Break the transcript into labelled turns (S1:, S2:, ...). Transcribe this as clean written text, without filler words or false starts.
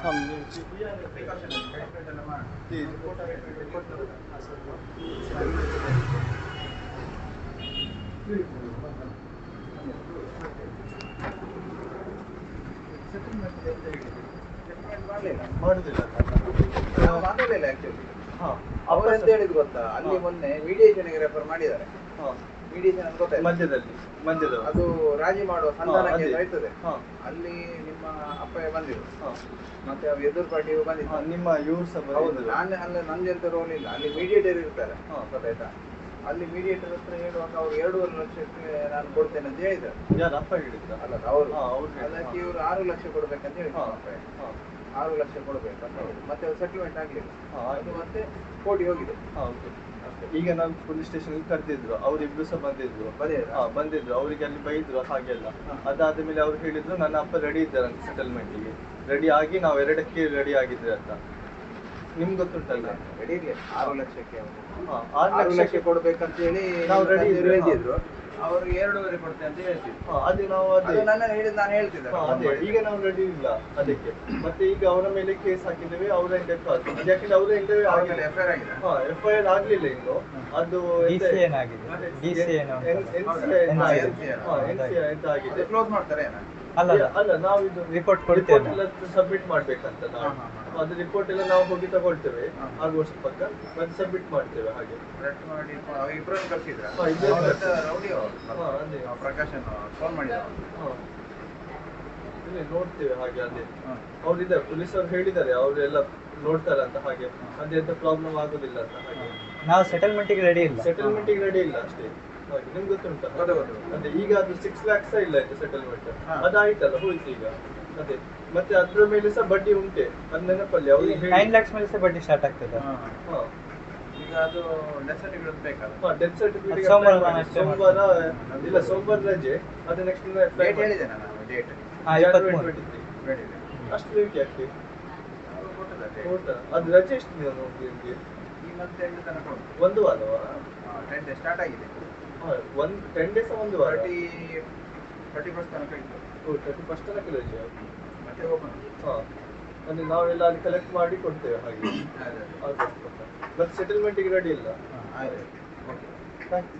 S1: हम
S2: ಪ್ರಿಕಾಷನ್ ಎಲ್ಲ ಮಾಡಿ
S1: जी
S2: ರಿಪೋರ್ಟ್
S1: ಮಾಡುದಿಲ್ಲ
S2: ಮಾತಾಡಲಿಲ್ಲ ಆಕ್ಚುಲಿ.
S1: ಹಾಂ
S2: ಅವರೆಂತ ಹೇಳಿದ್ರು ಗೊತ್ತಾ, ಅಲ್ಲಿ ಮೊನ್ನೆ ಮೀಡಿಯೇಷನ್ಗೆ ರೆಫರ್ ಮಾಡಿದ್ದಾರೆ.
S1: ಹಾಂ
S2: ಮೀಡಿಯೇಷನ್ ಅಂತ ಗೊತ್ತಾಯ್ತು,
S1: ಮಧ್ಯದ
S2: ಅದು ರಾಜಿ ಮಾಡುವ ಸಂಧಾನಕ್ಕೆ
S1: ಅದೇ.
S2: ಆಯ್ತದೆ.
S1: ಹಾಂ
S2: ಅಲ್ಲಿ ನಿಮ್ಮ ಅಪ್ಪಯ್ಯ ಬಂದಿರು,
S1: ಹಾಂ
S2: ಮತ್ತೆ ಅವ್ರು ಎದುರು ಪಾರ್ಟಿಯು ಬಂದಿತ್ತು.
S1: ನಿಮ್ಮ ಇವ್ರು ಸಹ
S2: ಹೌದು,
S1: ಬಂದಿದ್ರು.
S2: ನಾನು ಅಲ್ಲಿ ನಂದೆಂತ ರೋಲ್ ಇಲ್ಲ, ಅಲ್ಲಿ ಮೀಡಿಯೇಟರ್ ಇರ್ತಾರೆ.
S1: ಹಾಂ.
S2: ಗೊತ್ತಾಯ್ತಾ, ಅಲ್ಲಿ ಮೀಡಿಯೇಟರ್ ಹತ್ರ ಹೇಳುವಾಗ ಅವ್ರು 2.5 ಲಕ್ಷಕ್ಕೆ ನಾನು ಕೊಡ್ತೇನೆ ಅಂತ ಹೇಳಿದ್ದಾರೆ.
S1: ಯಾರು ಅಪ್ಪ ಹೇಳಿದ್ರ?
S2: ಅಲ್ಲ ಅವರು,
S1: ಅವ್ರು
S2: ಅದಕ್ಕೆ ಇವರು 6 ಲಕ್ಷ ಕೊಡ್ಬೇಕಂತ ಹೇಳಿದ್ರು.
S1: ಹಾಂ.
S2: ಅಪ್ಪಯ್ಯ
S1: ಹಾಂ
S2: 6 ಲಕ್ಷ ಕೊಡ್ಬೇಕಂತ ಹೇಳಿದ್ರು. ಮತ್ತೆ ಅದು ಸೆಟಲ್ಮೆಂಟ್ ಆಗ್ಲಿಲ್ಲ,
S1: ಹಾಂ
S2: ಅದು ಮತ್ತೆ ಕೋರ್ಟಿಗೆ ಹೋಗಿದೆ.
S1: ಹೌದು. ಈಗ ನಾವು ಪೊಲೀಸ್ ಸ್ಟೇಷನ್ ಕರೆದಿದ್ರು, ಅವರಿಬ್ರು ಸಹ ಬಂದಿದ್ರು. ಬಂದಿದ್ರು, ಅವರಿಗೆ ಅಲ್ಲಿ ಬೈದ್ರು ಹಾಗೆಲ್ಲ. ಅದಾದ ಮೇಲೆ ಅವ್ರು ಹೇಳಿದ್ರು ನನ್ನ ಅಪ್ಪ ರೆಡಿ ಇದ್ದಾರಂತ ಸೆಟಲ್ಮೆಂಟಿಗೆ, ರೆಡಿ ಆಗಿ ನಾವು 2ಕ್ಕೆ ರೆಡಿ ಆಗಿದ್ರೆ ಅಂತ. ನಿಮ್ಗೆ ಗೊತ್ತುಂಟಲ್ಲ,
S2: ರೆಡಿ ಇರ್ಲಿ 6 ಲಕ್ಷಕ್ಕೆ.
S1: ಹಾಂ
S2: 6 ಲಕ್ಷ ಕೊಡ್ಬೇಕಂತ ಹೇಳಿ
S1: ನಾವು ರೆಡಿ
S2: ಹೇಳ್ತಿದ್ರು. ಅವರು 2.5 ಕೊಡ್ತೇನೆ ಅಂತ ಹೇಳ್ತಿದ್ರು.
S1: ಅದೇ ನಾವು
S2: ಅದು ನನ್ನ ಹೇಳಿದ್ ನಾನು ಹೇಳ್ತಿದ್ದೆ.
S1: ಅದೇ ಈಗ ನಾವು ರೆಡಿ ಇಲ್ಲ ಅದಕ್ಕೆ. ಮತ್ತೆ ಈಗ ಅವರ ಮೇಲೆ ಕೇಸ್ ಹಾಕಿದ್ದೇವೆ, ಅವರ ಇಂಡೆಫ್ ಆಗಿದೆ. ಯಾಕಂದ್ರೆ ಅವರ ಇಂಡೆಫ್ ಆಗಿಲ್ಲ,
S2: ಎಫ್ಐಆರ್ ಆಗಿದೆ.
S1: FIR ಆಗ್ಲಿಲ್ಲ ಇನ್ನು. ಅದು
S3: DCA ಏನಾಗಿದೆ? DCA ಏನೋ
S1: ಎಂತ ಆಗಿದೆ,
S2: ಕ್ಲೋಸ್ ಮಾಡ್ತಾರೆ.
S1: ಅಲ್ಲ ನಾವು ಇದು
S3: ರಿಪೋರ್ಟ್ ಕೊಡ್ತೇವೆ,
S1: ಎಲ್ಲ ಸಬ್ಮಿಟ್ ಮಾಡ್ಬೇಕಂತ ನಾವು. ಅದು ರಿಪೋರ್ಟ್ ಎಲ್ಲ ನಾವು ಹೋಗಿ ತಗೊಳ್ತೇವೆ ಆಲ್ಮೋಸ್ಟ್ ಪಕ್ಕ, ಮತ್ತೆ ಸಬ್ಮಿಟ್ ಮಾಡ್ತೇವೆ ಹಾಗೆ.
S2: ಮಾಡಿ ಇಬ್ಬರನ್ನು ಕರ್ಸಿದ್ರ ರೌಡಿ
S1: ಅದೇ
S2: ಪ್ರಕಾಶನ್ ಫೋನ್ ಮಾಡಿದ್ರು.
S1: ಇಲ್ಲಿ ನೋಡ್ತೇವೆ ಹಾಗೆ. ಅದೇ ಅವ್ರಿದ್ದಾರೆ, ಪೊಲೀಸ್ ಅವ್ರು ಹೇಳಿದ್ದಾರೆ ಅವರೆಲ್ಲ ನೋಡ್ತಾರಂತ ಹಾಗೆ, ಅದೆಂತ ಪ್ರಾಬ್ಲಮ್ ಆಗೋದಿಲ್ಲ ಅಂತ ಹಾಗೆ.
S3: ನಾವು ಸೆಟಲ್ಮೆಂಟಿಗೆ ರೆಡಿ ಇಲ್ಲ.
S1: ಸೆಟಲ್ಮೆಂಟಿಗೆ ರೆಡಿ ಇಲ್ಲ ಅಷ್ಟೇ ಹಾಗೆ. ನಿಮ್ಗೆ ಗೊತ್ತುಂಟ ಅದೇ ಈಗ ಅದು 6 lakhs ಇಲ್ಲ ಆಯ್ತು ಸೆಟಲ್ಮೆಂಟ್, ಅದಾಯ್ತಲ್ಲ ಹೋಯ್ತು ಈಗ. ಅದೇ ಮತ್ತೆ ಅದ್ರ ಮೇಲೆ ಸಹ ಬಡ್ಡಿ ಉಂಟೆ, ಅದ್ ನೆನಪಲ್ಲಿ ಅವ್ರಿಗೆ
S3: 9 lakhs ಮೇಲೆ ಸಹ ಬಡ್ಡಿ ಸ್ಟಾರ್ಟ್ ಆಗ್ತದೆ.
S2: ಈಗ ಅದು ಡೆತ್ ಸರ್ಟಿಫಿಕೇಟ್ ಬೇಕಲ್ಲ.
S1: ಡೆತ್ ಸರ್ಟಿಫಿಕೇಟ್
S3: ಸೋಮವಾರ
S1: ಇಲ್ಲ, ಸೋಮವಾರ ರಜೆ. ಅದು ನೆಕ್ಸ್ಟ್
S2: ಡೇಟ್ ಹೇಳಿದೆ ನಾನು, ಡೇಟ್
S3: 23
S1: ಅಷ್ಟು ಬೇಕು ಯಾಕೆ? ಅದು ರಜೆ ಎಷ್ಟು ನೀವು ನಿಮ್ಗೆ?
S2: ಈ ಮಂತ್ ಎಂಡ್ ತನಕ ಉಂಟು.
S1: ಒಂದು ವಾರವಾ?
S2: 10 ಡೇಸ್ ಸ್ಟಾರ್ಟ್ ಆಗಿದೆ.
S1: 10 days ಒಂದು ವಾರ.
S2: 31st ತನಕ ಇತ್ತು.
S1: 31st ತನಕ ರಜೆ.
S2: ಮತ್ತೆ ಓಪನ್.
S1: ಅಂದ್ರೆ ನಾವೆಲ್ಲ ಅಲ್ಲಿ ಕಲೆಕ್ಟ್ ಮಾಡಿ ಕೊಡ್ತೇವೆ ಹಾಗೆ. ಮತ್ತೆ ಸೆಟಲ್ಮೆಂಟಿಗೆ ರೆಡಿ ಇಲ್ಲ.
S2: ಆಯ್ತು, ಓಕೆ,
S1: ಥ್ಯಾಂಕ್ ಯು.